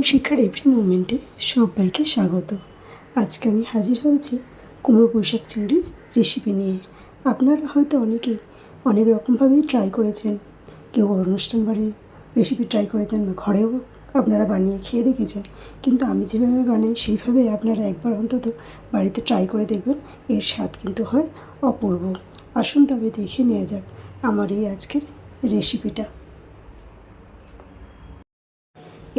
শিক্ষার এভরি মুমেন্টে সবাইকে স্বাগত। আজকে আমি হাজির হয়েছি কুমড়ো পুঁইশাক চিংড়ির রেসিপি নিয়ে। আপনারা হয়তো অনেকেই অনেক রকমভাবেই ট্রাই করেছেন, কেউ অনুষ্ঠান বাড়ির রেসিপি ট্রাই করেছেন বা ঘরেও আপনারা বানিয়ে খেয়ে দেখেছেন, কিন্তু আমি যেভাবে বানাই সেইভাবে আপনারা একবার অন্তত বাড়িতে ট্রাই করে দেখবেন। এর স্বাদ কিন্তু হয় অপূর্ব। আসুন তবে দেখে নেওয়া যাক আমার এই আজকের রেসিপিটা।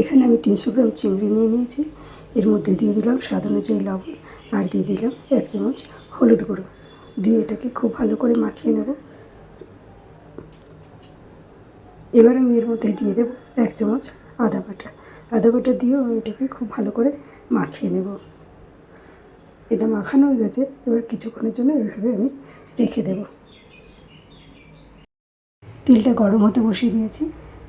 এখানে আমি 300 গ্রাম চিংড়ি নিয়ে নিয়েছি। এর মধ্যে দিয়ে দিলাম স্বাদ অনুযায়ী লবণ আর দিয়ে দিলাম 1 চামচ হলুদ গুঁড়ো। দিয়ে এটাকে খুব ভালো করে মাখিয়ে নেব। এবার আমি এর মধ্যে দিয়ে দেব 1 চামচ আদা বাটা। আদা বাটা দিয়েও আমি এটাকে খুব ভালো করে মাখিয়ে নেব। এটা মাখানো হয়ে গেছে। এবার কিছুক্ষণের জন্য এইভাবে আমি রেখে দেব। তেলটা গরম হতে বসিয়ে দিয়েছি।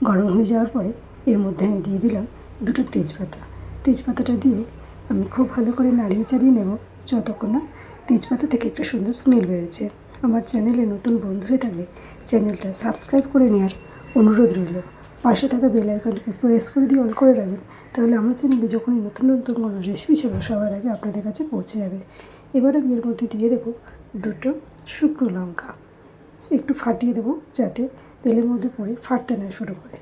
গরম হয়ে যাওয়ার পরে এর মধ্যে আমি দিয়ে দিলাম 2টো তেজপাতা। তেজপাতাটা দিয়ে আমি খুব ভালো করে নাড়িয়ে চাড়িয়ে নেব যতক্ষণ না তেজপাতা থেকে একটা সুন্দর স্মেল বেরোচ্ছে। আমার চ্যানেলে নতুন বন্ধু হয়ে থাকলে চ্যানেলটা সাবস্ক্রাইব করে নেওয়ার অনুরোধ রইল। পাশে থাকা বেল আইকনটাকে প্রেস করে দিয়ে অল করে রাখবেন, তাহলে আমার চ্যানেলে যখনই নতুন নতুন কোনো রেসিপি ছিল সবার আগে আপনাদের কাছে পৌঁছে যাবে। এবার আমি এর মধ্যে দিয়ে দেবো 2টো শুকনো লঙ্কা। একটু ফাটিয়ে দেবো যাতে তেলের মধ্যে পড়ে ফাটতে না শুরু করে।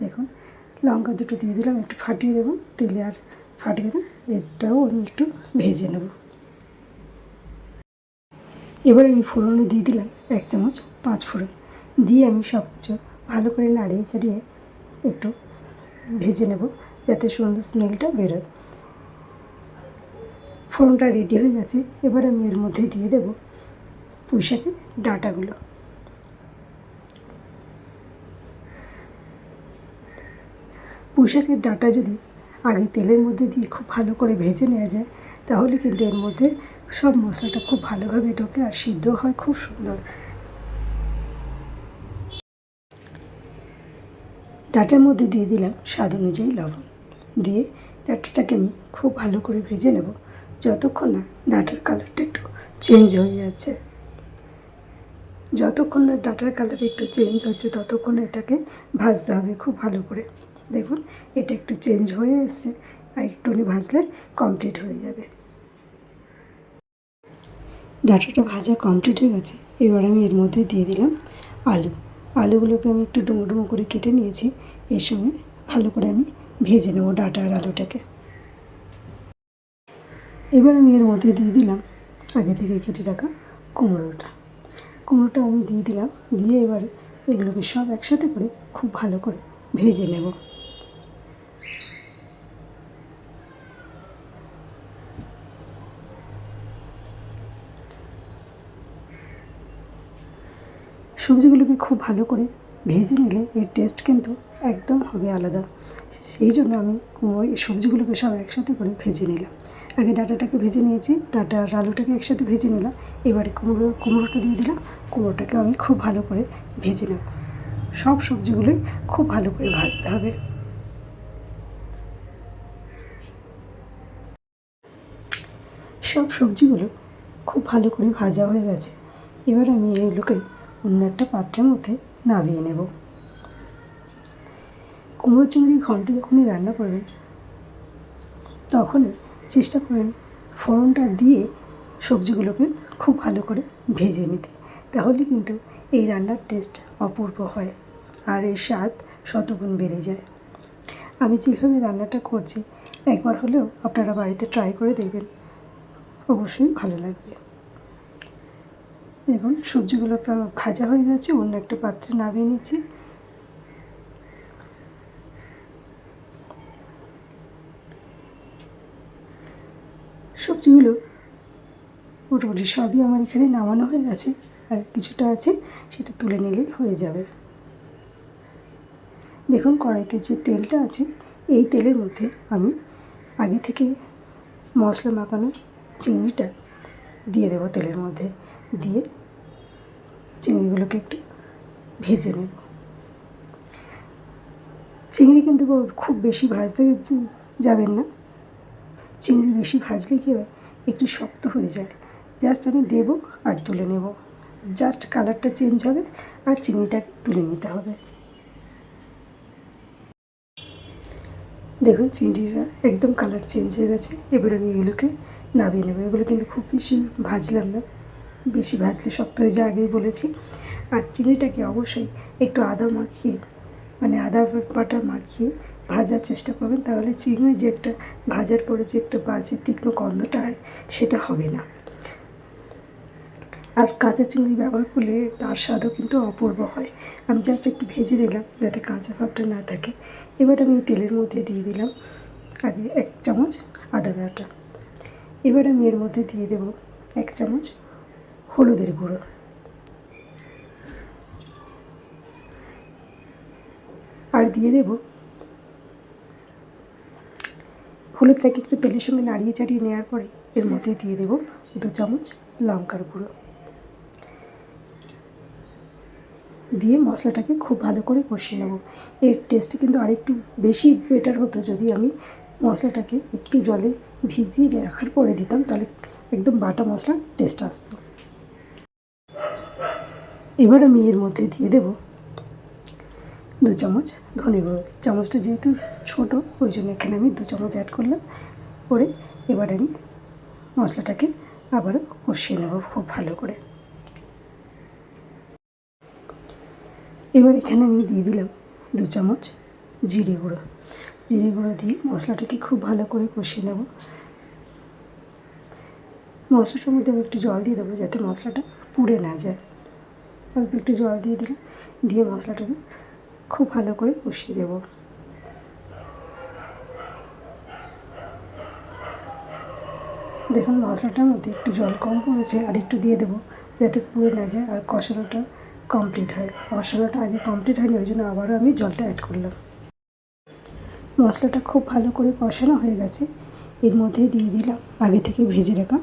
দেখুন, লঙ্কা 2টো দিয়ে দিলাম, একটু ফাটিয়ে দেবো, তেলে আর ফাটবে না। এটাও আমি একটু ভেজে নেব। এবার আমি ফোড়নে দিয়ে দিলাম 1 চামচ 5 ফোড়ন। দিয়ে আমি সব কিছু ভালো করে নাড়িয়ে চাড়িয়ে একটু ভেজে নেব যাতে সুন্দর স্মেলটা বেরোয়। ফোড়নটা রেডি হয়ে গেছে। এবার আমি এর মধ্যে দিয়ে দেব পুঁইশাকের ডাঁটাগুলো। পুঁইশাকের ডাঁটা যদি আগে তেলের মধ্যে দিয়ে খুব ভালো করে ভেজে নেওয়া যায় তাহলে কিন্তু এর মধ্যে সব মশলাটা খুব ভালোভাবে ঢোকে আর সিদ্ধ হয় খুব সুন্দর। ডাঁটার মধ্যে দিয়ে দিলাম স্বাদ অনুযায়ী লবণ। দিয়ে ডাঁটাটাকে আমি খুব ভালো করে ভেজে নেব যতক্ষণ না ডাঁটার কালারটা একটু চেঞ্জ হয়ে যাচ্ছে। যতক্ষণ না ডাঁটার কালার একটু চেঞ্জ হচ্ছে ততক্ষণ এটাকে ভাজতে হবে খুব ভালো করে। দেখুন, এটা একটু চেঞ্জ হয়ে এসছে, আর একটুখানি ভাজলে কমপ্লিট হয়ে যাবে। ডাঁটাটা ভাজা কমপ্লিট হয়ে গেছে। এবার আমি এর মধ্যে দিয়ে দিলাম আলু। আলুগুলোকে আমি একটু ডুমো ডুমো করে কেটে নিয়েছি। এর সঙ্গে ভালো করে আমি ভেজে নেব ডাঁটা আর আলুটাকে। এবার আমি এর মধ্যে দিয়ে দিলাম আগে থেকে কেটে রাখা কুমড়োটা। কুমড়োটা আমি দিয়ে দিলাম। দিয়ে এবার এগুলোকে সব একসাথে করে খুব ভালো করে ভেজে নেব। সবজিগুলোকে খুব ভালো করে ভেজে নিলে এর টেস্ট কিন্তু একদম হবে আলাদা। এই জন্য আমি সবজিগুলোকে সব একসাথে করে ভেজে নিলাম। আগে ডাঁটাটাকে ভেজে নিয়েছি, ডাঁটা আর আলুটাকে একসাথে ভেজে নিলাম। এবারে কুমড়োটা দিয়ে দিলাম। কুমড়োটাকে আমি খুব ভালো করে ভেজে নেব। সব সবজিগুলোই খুব ভালো করে ভাজতে হবে। সব সবজিগুলো খুব ভালো করে ভাজা হয়ে গেছে। এবার আমি এগুলোকে অন্য একটা পাত্রের মধ্যে নামিয়ে নেব। কুমড়ো চিংড়ি ঘন্ট যখনই রান্না করবেন তখনই চেষ্টা করবেন ফোড়নটা দিয়ে সবজিগুলোকে খুব ভালো করে ভেজে নিতে, তাহলে কিন্তু এই রান্নার টেস্ট অপূর্ব হয় আর এর স্বাদ শতগুণ বেড়ে যায়। আমি যেভাবে রান্নাটা করছি একবার হলেও আপনারা বাড়িতে ট্রাই করে দেখবেন, অবশ্যই ভালো লাগবে। দেখুন, সবজিগুলোকে আমার ভাজা হয়ে গেছে, অন্য একটা পাত্রে নামিয়ে নিচ্ছি। সবজিগুলো মোটামুটি সবই আমার এখানে নামানো হয়ে গেছে, আর কিছুটা আছে সেটা তুলে নিলেই হয়ে যাবে। দেখুন, কড়াইতে যে তেলটা আছে এই তেলের মধ্যে আমি আগে থেকে মশলা মাখানো চিংড়িটা দিয়ে দেবো তেলের মধ্যে। দিয়ে চিংড়িগুলোকে একটু ভেজে নেব। চিংড়ি কিন্তু খুব বেশি ভাজতে যাবেন না। চিংড়ি বেশি ভাজলে কী হয়, একটু শক্ত হয়ে যায়। জাস্ট আমি দেবো আর তুলে নেব। জাস্ট কালারটা চেঞ্জ হবে আর চিংড়িটাকে তুলে নিতে হবে। দেখুন চিংড়িরা একদম কালার চেঞ্জ হয়ে গেছে। এবার আমি এগুলোকে নামিয়ে নেবো। এগুলো কিন্তু খুব বেশি ভাজলাম না, বেশি ভাজলে শক্ত হয়ে যায়, আগেই বলেছি। আর চিংড়িটাকে অবশ্যই একটু আদা মাখিয়ে, মানে আদা বাটা মাখিয়ে ভাজার চেষ্টা করবেন, তাহলে চিংড়ি যে একটা ভাজার পরে যে একটা বাজে তীক্ষ্ণ গন্ধটা হয় সেটা হবে না। আর কাঁচা চিংড়ি ব্যবহার করলে তার স্বাদও কিন্তু অপূর্ব হয়। আমি জাস্ট একটু ভেজে নিলাম যাতে কাঁচা ভাবটা না থাকে। এবার আমি তেলের মধ্যে দিয়ে দিলাম আগে 1 চামচ আদা বাটা। এবার আমি এর মধ্যে দিয়ে দেব 1 চামচ হলুদের গুঁড়ো, আর দিয়ে দেব হলুদটাকে একটু তেলের সঙ্গে নাড়িয়ে চাড়িয়ে নেওয়ার পরে এর মধ্যে দিয়ে দেব 2 চামচ লঙ্কার গুঁড়ো, দিয়ে মশলাটাকে খুব ভালো করে কষিয়ে নেব। এর টেস্ট কিন্তু আরেকটু বেশি বেটার হতো যদি আমি মশলাটাকে একটু জলে ভিজিয়ে রাখার পরে দিতাম, তাহলে একদম বাটা মশলার টেস্ট আসতো। এবার আমি এর মধ্যে দিয়ে দেব 2 চামচ ধনে গুঁড়ো। চামচটা যেহেতু ছোটো ওই জন্য এখানে আমি 2 চামচ অ্যাড করলাম। করে এবার আমি মশলাটাকে আবারও কষিয়ে নেব খুব ভালো করে। এবার এখানে আমি দিয়ে দিলাম 2 চামচ জিরে গুঁড়ো। জিরে গুঁড়ো দিয়ে মশলাটাকে খুব ভালো করে কষিয়ে নেব। মশলাটার মধ্যে আমি একটু জল দিয়ে দেবো যাতে মশলাটা পুড়ে না যায়। অল্প একটু জল দিয়ে দিলাম, দিয়ে মশলাটাকে খুব ভালো করে কষিয়ে দেব। দেখুন মশলাটার মধ্যে একটু জল কম পড়েছে, আর একটু দিয়ে দেবো যাতে পুড়ে না যায় আর কষানোটা কমপ্লিট হয়। কষানোটা আগে কমপ্লিট হয়নি, ওই জন্য আবারও আমি জলটা অ্যাড করলাম। মশলাটা খুব ভালো করে কষানো হয়ে গেছে। এর মধ্যে দিয়ে দিলাম আগে থেকে ভেজে রাখা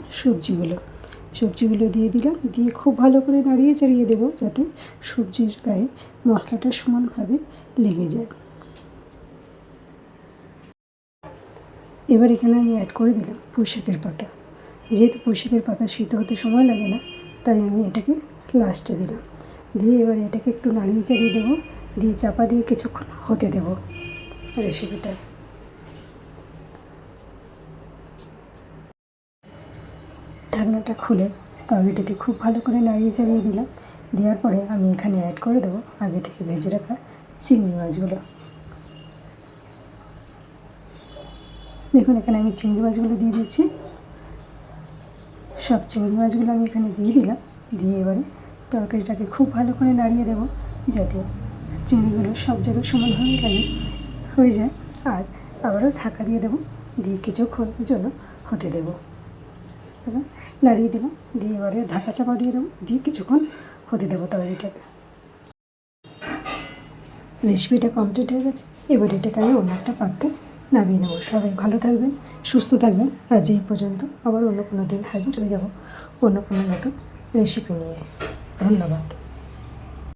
সবজিগুলো দিয়ে দিলাম, দিয়ে খুব ভালো করে নাড়িয়ে চাড়িয়ে দেবো যাতে সবজির গায়ে মশলাটা সমানভাবে লেগে যায়। এবার এখানে আমি অ্যাড করে দিলাম পুঁইশাকের পাতা। যেহেতু পুঁইশাকের পাতা সিদ্ধ হতে সময় লাগে না, তাই আমি এটাকে লাস্টে দিলাম। দিয়ে এবার এটাকে একটু নাড়িয়ে চাড়িয়ে দেবো, দিয়ে চাপা দিয়ে কিছুক্ষণ হতে দেবো রেসিপিটা। ঢাকনাটা খুলে তরকারিটাকে খুব ভালো করে নাড়িয়ে চাড়িয়ে দিলাম। দেওয়ার পরে আমি এখানে অ্যাড করে দেবো আগে থেকে ভেজে রাখা চিংড়ি মাছগুলো। দেখুন এখানে আমি চিংড়ি মাছগুলো দিয়ে দিচ্ছি। সব চিংড়ি মাছগুলো আমি এখানে দিয়ে দিলাম। দিয়ে এবারে তরকারিটাকে খুব ভালো করে নাড়িয়ে দেবো যাতে চিংড়িগুলো সব জায়গায় সমানভাবে হয়ে যায়। আর আবারও ঢাকা দিয়ে দেবো, দিয়ে কিছুক্ষণের জন্য হতে দেবো। নাড়িয়ে দিলাম, দিয়ে এবারে ঢাকা চাপা দিয়ে দেবো, দিয়ে কিছুক্ষণ হতে দেবো তরকারিটাকে। রেসিপিটা কমপ্লিট হয়ে গেছে। এবার এটাকে আমি অন্য একটা পাত্রে নামিয়ে নেবো। সবাই ভালো থাকবেন, সুস্থ থাকবেন। আজ এই পর্যন্ত, আবার অন্য কোনো দিন হাজির হয়ে যাব অন্য কোনো নতুন রেসিপি নিয়ে। ধন্যবাদ।